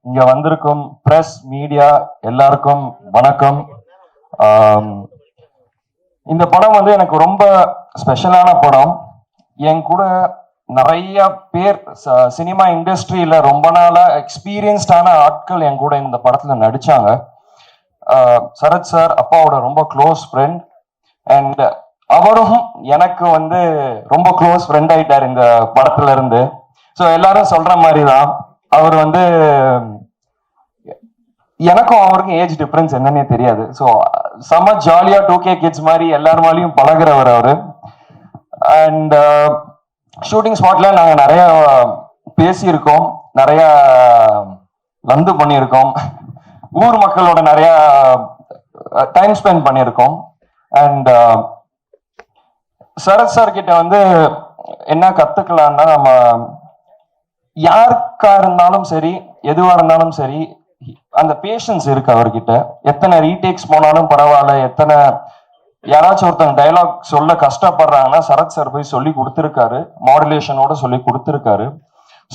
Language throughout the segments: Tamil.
இங்க வந்திருக்கும் பிரஸ் மீடியா எல்லாருக்கும் வணக்கம். இந்த படம் வந்து எனக்கு ரொம்ப ஸ்பெஷலான படம். என் கூட நிறைய பேர் சினிமா இண்டஸ்ட்ரியில ரொம்ப நாளா எக்ஸ்பீரியன்ஸ்டான ஆட்கள் என் கூட இந்த படத்துல நடிச்சாங்க. சரத் சார் அப்பாவோட ரொம்ப க்ளோஸ் ஃப்ரெண்ட் அண்ட் அவரும் எனக்கு வந்து ரொம்ப க்ளோஸ் ஃப்ரெண்ட் ஆயிட்டார் இந்த படத்துல இருந்து. ஸோ எல்லாரும் சொல்ற மாதிரி தான் அவர் வந்து எனக்கும் அவருக்கும் ஏஜ் டிஃபரன்ஸ் என்னன்னே தெரியாது. ஸோ செம்ம ஜாலியா 2K கிட்ஸ் மாதிரி எல்லாருமாலையும் பழகிறவர் அவரு. அண்ட் ஷூட்டிங் ஸ்பாட்ல நாங்க நிறைய பேசியிருக்கோம், நிறைய லந்து பண்ணியிருக்கோம், ஊர் மக்களோட நிறைய டைம் ஸ்பெண்ட் பண்ணியிருக்கோம். அண்ட் சரத் சார் கிட்ட வந்து என்ன கத்துக்கலாம்னா, நம்ம யாருக்கா இருந்தாலும் சரி எதுவா இருந்தாலும் சரி அந்த பேஷன்ஸ் இருக்கு அவர்கிட்ட. எத்தனை ரீடேக்ஸ் போனாலும் பரவாயில்ல, எத்தனை யாராச்சும் ஒருத்தங்க டைலாக் சொல்ல கஷ்டப்படுறாங்கன்னா சரத் சார் போய் சொல்லி கொடுத்துருக்காரு, மாடுலேஷனோட சொல்லி கொடுத்துருக்காரு.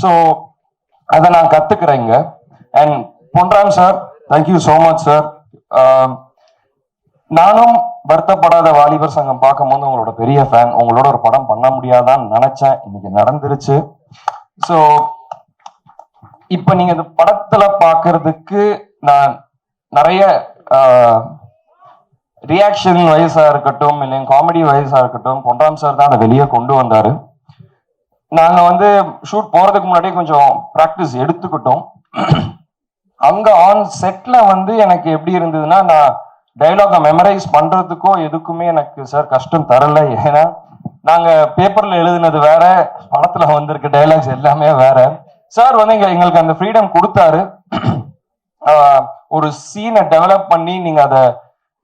ஸோ அதை நான் கத்துக்கிறேங்க. And Ponram sir, thank you so much sir. நானும் வருத்தப்படாத வாலிபர் சங்கம் பார்க்கும்போது உங்களோட பெரிய ஃபேன். உங்களோட ஒரு படம் பண்ண முடியாதான்னு நினைச்சேன், இன்னைக்கு நடந்துருச்சு. ஸோ இப்ப நீங்க இந்த படத்துல பாக்குறதுக்கு நான் நிறைய ரியாக்ஷன் வயசா இருக்கட்டும், இல்லை காமெடி வயசா இருக்கட்டும், பொன்ராம் சார் தான் அதை வெளியே கொண்டு வந்தாரு. நாங்க வந்து ஷூட் போறதுக்கு முன்னாடியே கொஞ்சம் ப்ராக்டிஸ் எடுத்துக்கிட்டோம். அங்க ஆன் செட்ல வந்து எனக்கு எப்படி இருந்ததுன்னா, நான் டைலாக மெமரைஸ் பண்றதுக்கோ எதுக்குமே எனக்கு சார் கஷ்டம் தரல. ஏன்னா நாங்க பேப்பர்ல எழுதுனது வேற, படத்துல வந்திருக்க டைலாக்ஸ் எல்லாமே வேற. சார் வந்து எங்களுக்கு அந்த ஃப்ரீடம் கொடுத்தாரு. ஒரு சீனை டெவலப் பண்ணி நீங்க அதை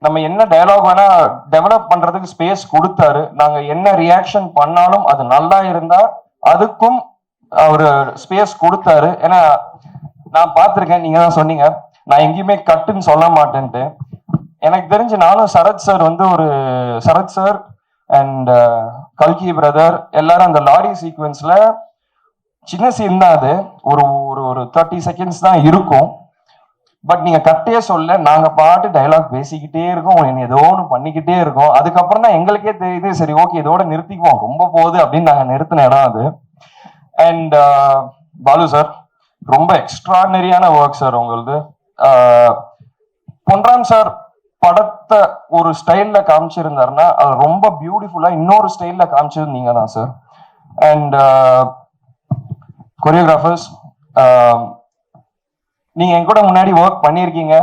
நம்ம என்ன டயலாக் வேணா டெவலப் பண்றதுக்கு ஸ்பேஸ் கொடுத்தாரு. நாங்க என்ன ரியாக்ஷன் பண்ணாலும் அது நல்லா இருந்தா அதுக்கும் ஒரு ஸ்பேஸ் கொடுத்தாரு. ஏன்னா நான் பார்த்துருக்கேன், நீங்க தான் சொன்னீங்க நான் எங்கேயுமே கட்டுன்னு சொல்ல மாட்டேன்ட்டு. எனக்கு தெரிஞ்சு நானும் சரத் சார் வந்து ஒரு சரத் சார் அண்ட் கல்கி பிரதர் எல்லாரும் அந்த லாரி சீக்வன்ஸ்ல சின்ன சீன் தான் அது, ஒரு ஒரு 30 செகண்ட்ஸ் தான் இருக்கும். பட் நீங்க கட்டே சொல்ல, நாங்க பாட்டு டைலாக் பேசிக்கிட்டே இருக்கோம், ஏதோ ஒன்று பண்ணிக்கிட்டே இருக்கோம். அதுக்கப்புறம் தான் எங்களுக்கே தெரியுது, சரி ஓகே இதோட நிறுத்திக்குவோம், ரொம்ப போகுது அப்படின்னு நாங்க நிறுத்தின இடம் அது. அண்ட் பாலு சார், ரொம்ப எக்ஸ்ட்ராடனரியான ஒர்க் சார் உங்களது. பொன்ராம் சார் படத்தை ஒரு ஸ்டைல்ல காமிச்சிருந்தாருன்னா அது ரொம்ப பியூட்டிஃபுல்லா இன்னொரு ஸ்டைல்ல காமிச்சது நீங்க தான் சார். அண்ட் கொரியோகிராஃபர்ஸ், நீங்க என் கூட முன்னாடி ஒர்க் பண்ணியிருக்கீங்க.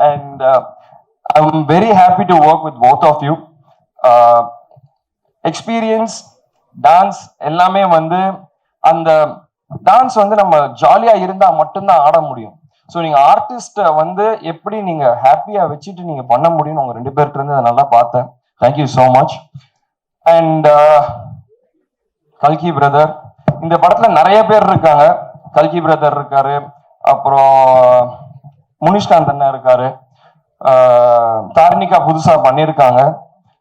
And I am very happy to work with both of you. Experience dance எல்லாமே வந்து அந்த டான்ஸ் வந்து நம்ம ஜாலியா இருந்தா மட்டும்தான் ஆட முடியும். ஸோ நீங்க ஆர்டிஸ்ட வந்து எப்படி நீங்க ஹாப்பியா வச்சுட்டு நீங்க பண்ண முடியும்னு உங்க 2 பேர்கிட்ட இருந்து நல்லா பார்த்தேன். Thank you so much. அண்ட் கல்கி பிரதர், இந்த படத்துல நிறைய பேர் இருக்காங்க. கல்கி பிரதர் இருக்காரு, அப்புறம் முனிஷ்காந்த் அண்ணா இருக்காரு, தார்னிகா புதுசா பண்ணியிருக்காங்க.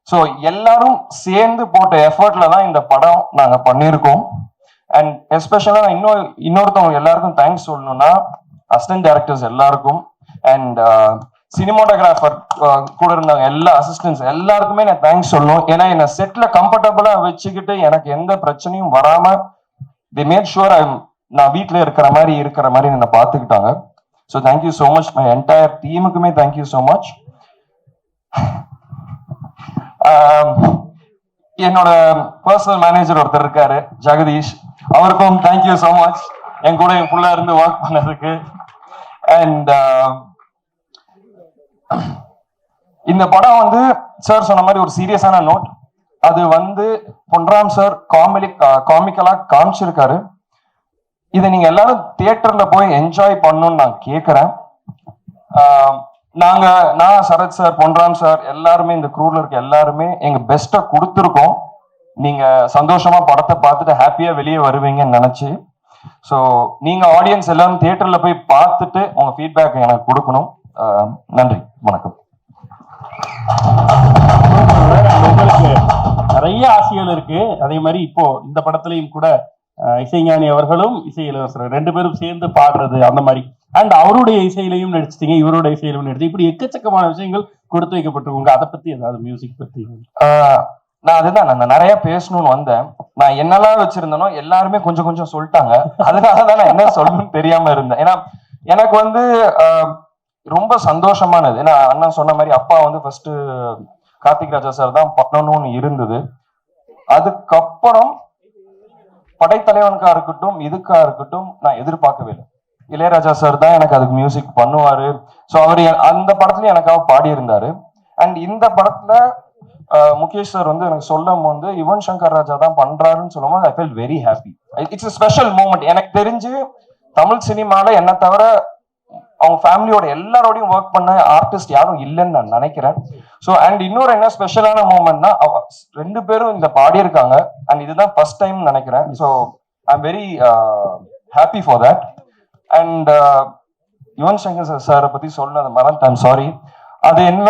ஸோ எல்லாரும் சேர்ந்து போட்ட எஃபர்ட்ல தான் இந்த படம் நாங்க பண்ணியிருக்கோம். அண்ட் எஸ்பெஷலா இன்னொருத்தவங்க எல்லாருக்கும் தேங்க்ஸ் சொல்லணும்னா அசிஸ்டன்ட் டைரக்டர்ஸ் எல்லாருக்கும் அண்ட் சினிமாட்டோகிராஃபர் கூட இருந்தாங்க எல்லா அசிஸ்டன்ஸ் எல்லாருக்குமே நான் தேங்க்ஸ் சொல்லணும். ஏன்னா என்ன செட்ல கம்ஃபர்டபுளா வச்சுக்கிட்டு எனக்கு எந்த பிரச்சனையும் வராம they made sure நான் வீட்டில் இருக்கிற மாதிரி என்னை பார்த்துக்கிட்டாங்க. So thank you so much. My entire டீமுக்குமே தேங்க்யூ ஸோ மச். என்னோட பர்சனல் மேனேஜர் ஒருத்தர் இருக்காரு ஜெகதீஷ், அவருக்கும் தேங்க்யூ ஸோ மச் என் கூட என் புள்ள இருந்து ஒர்க் பண்ணதுக்கு. அண்ட் இந்த படம் வந்து சார் சொன்ன மாதிரி ஒரு சீரியஸான நோட். அது வந்து பொன்ராம் சார் காமிக்கலா காமிச்சிருக்காரு. இதை நீங்க எல்லாரும் தியேட்டர்ல போய் என்ஜாய் பண்ணணும்னு நான் கேட்கிறேன். நான் சரத் சார், பொன்ராம் சார் எல்லாருமே இந்த க்ரூல இருக்க எல்லாருமே எங்க பெஸ்ட்டை கொடுத்துருக்கோம். நீங்க சந்தோஷமா படத்தை பார்த்துட்டு ஹாப்பியா வெளியே வருவீங்கன்னு நினைச்சு. ஸோ நீங்க ஆடியன்ஸ் எல்லாரும் தியேட்டர்ல போய் பார்த்துட்டு உங்க ஃபீட்பேக் எனக்கு கொடுக்கணும். நன்றி, வணக்கம். உங்களுக்கு நிறைய ஆசைகள் இருக்கு. அதே மாதிரி இப்போ இந்த படத்துலையும் கூட இசைஞானி அவர்களும் இசை இளவரசர் 2 பேரும் சேர்ந்து பாடுறது, அந்த மாதிரி அண்ட் அவருடைய இசையிலையும் நடிச்சிட்டீங்க, இவருடைய இசையிலையும் நடிச்சு, இப்படி எக்கச்சக்கமான விஷயங்கள் கொடுத்து வைக்கப்பட்டிருக்கீங்க. அதை பத்தி ஏதாவது மியூசிக் பத்தி? நான் அதுதான் நான் நிறைய பேசணும்னு வந்தேன். நான் என்னெல்லாம் வச்சிருந்தேனோ எல்லாருமே கொஞ்சம் கொஞ்சம் சொல்லிட்டாங்க. அதனாலதான் நான் என்ன சொல்லணும்னு தெரியாம இருந்தேன். ஏன்னா எனக்கு வந்து ரொம்ப சந்தோஷமானது. ஏன்னா அண்ணன் சொன்ன மாதிரி அப்பா வந்து ஃபர்ஸ்ட் கார்த்திக் ராஜா சார் தான் பண்ணணும்னு இருந்தது. அதுக்கப்புறம் படைத்தலைவனுக்கா இருக்கட்டும் இதுக்கா இருக்கட்டும் நான் எதிர்பார்க்கவே இல்லை. இளையராஜா சார் தான் எனக்கு அதுக்கு மியூசிக் பண்ணுவாரு. ஸோ அவர் அந்த படத்துலயும் எனக்காக பாடி இருந்தாரு. அண்ட் இந்த படத்துல முகேஷ் சார் வந்து எனக்கு சொல்லும் போது யுவன் சங்கர் ராஜா தான் பண்றாருன்னு சொல்லும் போது I feel very happy. It's a special moment. எனக்கு தெரிஞ்சு தமிழ் சினிமால என்ன தவிர அவங்க ஃபேமிலியோட எல்லாரோடையும் ஒர்க் பண்ண ஆர்டிஸ்ட் யாரும் இல்லைன்னு நான் நினைக்கிறேன். ஸோ அண்ட் இன்னொரு என்ன ஸ்பெஷலான மூமெண்ட்னா ரெண்டு பேரும் இந்த பாடியிருக்காங்க. அண்ட் இதுதான் ஃபர்ஸ்ட் டைம் நினைக்கிறேன். So I am very happy for that. And Yuvan Shankar சாரை பத்தி சொன்னது மறந்துட்டேன், சாரி. அது என்ன,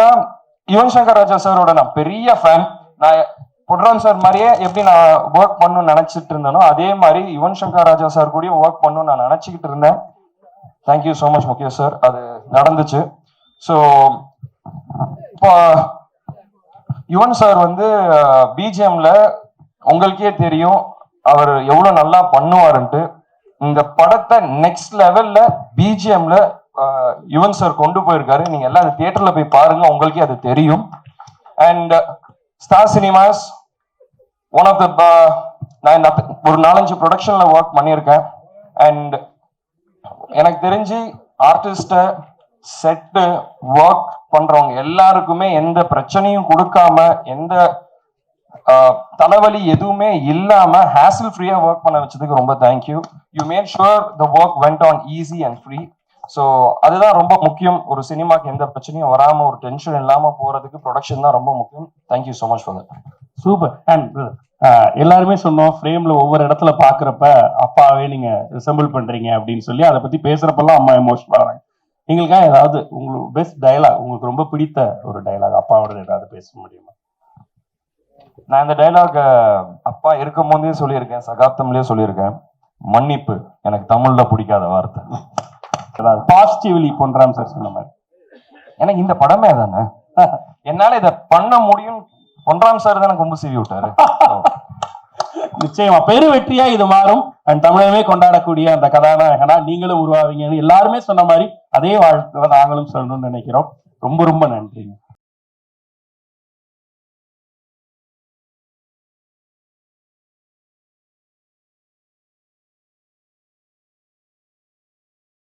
யுவன் சங்கர் ராஜா சாரோட நான் பெரிய ஃபேன். நான் பொட்ரான் சார் மாதிரியே எப்படி நான் ஒர்க் பண்ணணும்னு நினைச்சிட்டு இருந்தேனோ அதே மாதிரி யுவன் சங்கர் ராஜா சார் கூடயும் ஒர்க் பண்ணணும்னு நான் நினைச்சுக்கிட்டு இருந்தேன். Thank you so much Mukesh sir, அது நடந்துச்சு. ஸோ இப்போ யுவன் சார் வந்து பிஜிஎம்ல உங்களுக்கே தெரியும் அவர் எவ்வளவு நல்லா பண்ணுவாருன்ட்டு. இந்த படத்தை நெக்ஸ்ட் லெவல்ல பிஜிஎம்ல யுவன் சார் கொண்டு போயிருக்காரு. நீங்க எல்லாம் அது தியேட்டர்ல போய் பாருங்க, உங்களுக்கே அது தெரியும். And star cinemas one of the நான் ஒரு 4-5 ப்ரொடக்ஷன்ல ஒர்க் பண்ணியிருக்கேன். அண்ட் எனக்கு தெரிஞ்சு ஆர்டிஸ்ட செட்டு ஒர்க் பண்றவங்க எல்லாருக்குமே எந்த பிரச்சனையும் கொடுக்காம எந்த தலைவலி எதுவுமே இல்லாம ஹேசில் ஃப்ரீயா ஒர்க் பண்ண வச்சதுக்கு ரொம்ப thank you. You mat sure the work went on easy and free. So அதுதான் ரொம்ப முக்கியம். ஒரு சினிமாக்கு எந்த பிரச்சனையும் வராம ஒரு டென்ஷன் இல்லாம போறதுக்கு ப்ரொடக்ஷன் தான் ரொம்ப முக்கியம். Thank you so much for that. Super. And எல்லாருமே சொன்னோம் ஃப்ரேம்ல ஒவ்வொரு இடத்துல பாக்குறப்ப அப்பாவே நீங்க ரிசம்பிள் பண்றீங்க அப்படின்னு சொல்லி அதை பத்தி பேசுறப்பெல்லாம் அம்மா எமோஷனல் ஆகிறாங்க. எங்களுக்காக ஏதாவது உங்களுக்கு பெஸ்ட் டயலாக், உங்களுக்கு ரொம்ப பிடித்த ஒரு டயலாக் அப்பாவோட ஏதாவது பேச முடியுமா? நான் இந்த டைலாக் அப்பா இருக்கும் போதே சொல்லியிருக்கேன், சகாப்தம்லயே சொல்லியிருக்கேன். மன்னிப்பு எனக்கு தமிழ்ல பிடிக்காத வார்த்தை. அதாவது பாசிட்டிவ்லி பொன்ராம் சார் சொன்ன மாதிரி எனக்கு இந்த படமே தானே என்னால இதை பண்ண முடியும். பொன்ராம் சார் தானே கொம்பு சீவி விட்டாரு. நிச்சயமா பெரு வெற்றியா இது மாறும். அண்ட் தமிழகமே கொண்டாடக்கூடிய அந்த கதாநாயகனா நீங்களும் உருவாவீங்கன்னு எல்லாருமே சொன்ன மாதிரி அதே வாழ்த்து நாங்களும் சொல்லணும்னு நினைக்கிறோம். ரொம்ப ரொம்ப நன்றி.